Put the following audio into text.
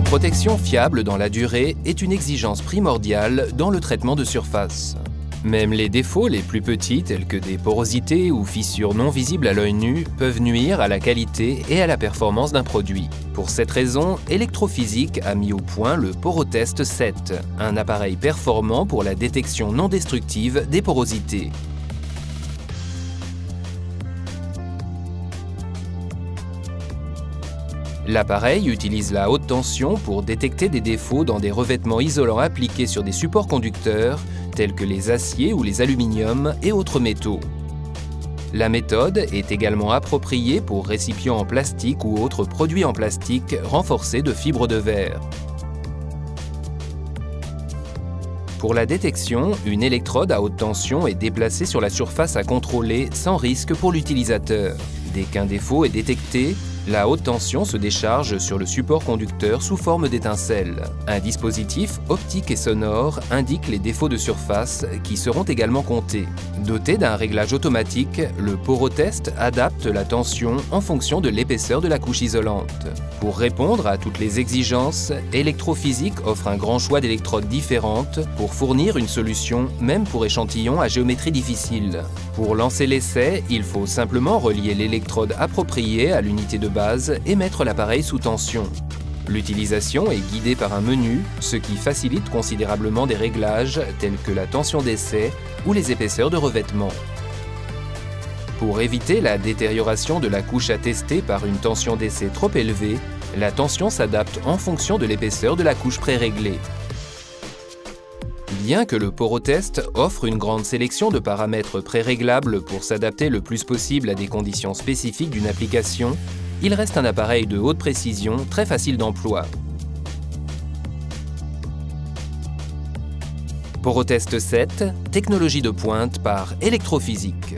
protection fiable dans la durée est une exigence primordiale dans le traitement de surface. Même les défauts les plus petits, tels que des porosités ou fissures non visibles à l'œil nu, peuvent nuire à la qualité et à la performance d'un produit. Pour cette raison, Electro-Physique a mis au point le Porotest 7, un appareil performant pour la détection non destructive des porosités. L'appareil utilise la haute tension pour détecter des défauts dans des revêtements isolants appliqués sur des supports conducteurs tels que les aciers ou les aluminiums et autres métaux. La méthode est également appropriée pour récipients en plastique ou autres produits en plastique renforcés de fibres de verre. Pour la détection, une électrode à haute tension est déplacée sur la surface à contrôler sans risque pour l'utilisateur. Dès qu'un défaut est détecté, la haute tension se décharge sur le support conducteur sous forme d'étincelles. Un dispositif optique et sonore indique les défauts de surface qui seront également comptés. Doté d'un réglage automatique, le Porotest adapte la tension en fonction de l'épaisseur de la couche isolante. Pour répondre à toutes les exigences, Electro-Physique offre un grand choix d'électrodes différentes pour fournir une solution même pour échantillons à géométrie difficile. Pour lancer l'essai, il faut simplement relier l'électrode appropriée à l'unité de base et mettre l'appareil sous tension. L'utilisation est guidée par un menu, ce qui facilite considérablement des réglages tels que la tension d'essai ou les épaisseurs de revêtement. Pour éviter la détérioration de la couche à tester par une tension d'essai trop élevée, la tension s'adapte en fonction de l'épaisseur de la couche pré-réglée. Bien que le Porotest offre une grande sélection de paramètres pré-réglables pour s'adapter le plus possible à des conditions spécifiques d'une application, il reste un appareil de haute précision très facile d'emploi. Porotest 7, technologie de pointe par Electro-Physique.